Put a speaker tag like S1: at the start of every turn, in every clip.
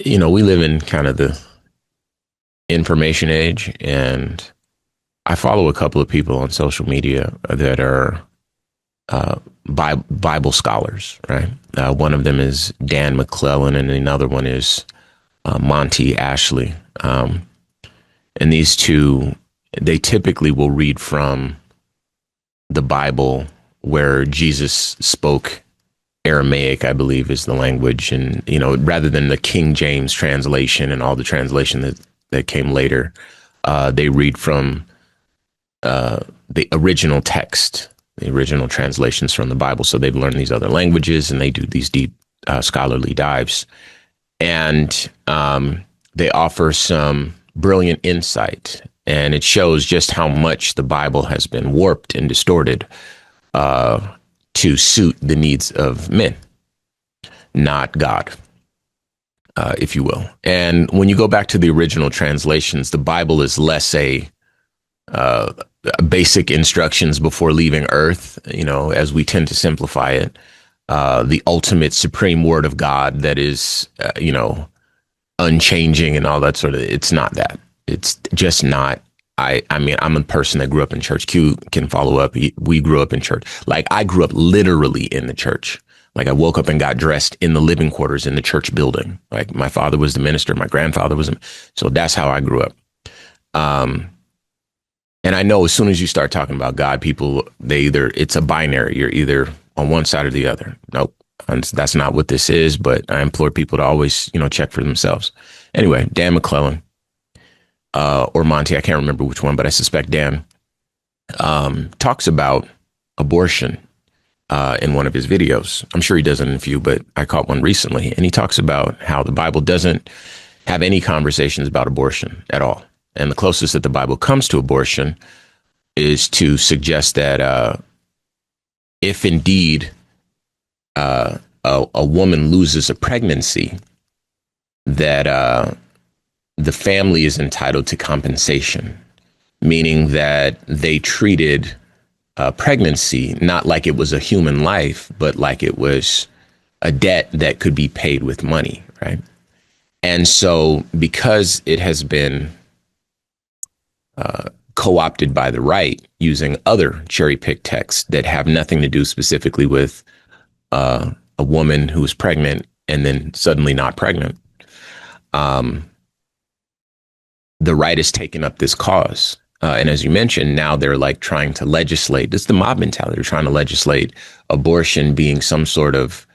S1: We live in kind of the information age, and I follow a couple of people on social media that are Bible scholars, right? One of them is Dan McClellan, and another one is Monty Ashley. And these two, they typically will read from the Bible where Jesus spoke Aramaic, I believe, is the language, and rather than the King James translation and all the translation that came later, they read from the original text, the original translations from the Bible. So they've learned these other languages, and they do these deep scholarly dives, and they offer some brilliant insight, and it shows just how much the Bible has been warped and distorted to suit the needs of men, not God, if you will. And when you go back to the original translations, the Bible is less a basic instructions before leaving Earth, as we tend to simplify it. The ultimate supreme word of God that is, unchanging and all that sort of. It's not that. It's just not. I mean, I'm a person that grew up in church. Q can follow up. We grew up in church. Like, I grew up literally in the church. Like, I woke up and got dressed in the living quarters in the church building. Like, my father was the minister. My grandfather was. So that's how I grew up. And I know as soon as you start talking about God, people, it's a binary. You're either on one side or the other. Nope. And that's not what this is. But I implore people to always, check for themselves. Anyway, Dan McClellan. Or Monty, I can't remember which one, but I suspect Dan, talks about abortion in one of his videos. I'm sure he does it in a few, but I caught one recently. And he talks about how the Bible doesn't have any conversations about abortion at all. And the closest that the Bible comes to abortion is to suggest that if indeed a woman loses a pregnancy, that the family is entitled to compensation, meaning that they treated pregnancy not like it was a human life, but like it was a debt that could be paid with money, right? And so because it has been co-opted by the right using other cherry-picked texts that have nothing to do specifically with a woman who is pregnant and then suddenly not pregnant, the right has taken up this cause. And as you mentioned, now they're like trying to legislate. This is the mob mentality. They're trying to legislate abortion being some sort of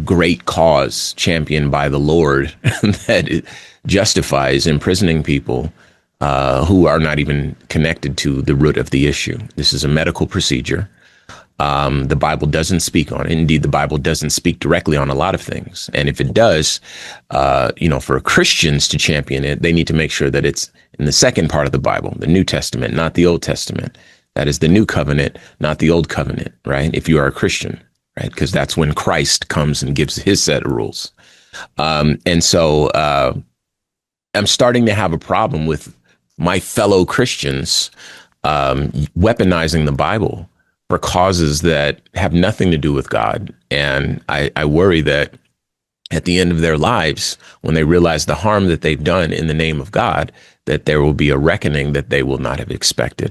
S1: great cause championed by the Lord that it justifies imprisoning people who are not even connected to the root of the issue. This is a medical procedure. The Bible doesn't speak on it. Indeed, the Bible doesn't speak directly on a lot of things. And if it does, for Christians to champion it, they need to make sure that it's in the second part of the Bible, the New Testament, not the Old Testament. That is the New Covenant, not the Old Covenant, right? If you are a Christian, right? Because that's when Christ comes and gives his set of rules. And so I'm starting to have a problem with my fellow Christians weaponizing the Bible for causes that have nothing to do with God. And I worry that at the end of their lives, when they realize the harm that they've done in the name of God, that there will be a reckoning that they will not have expected.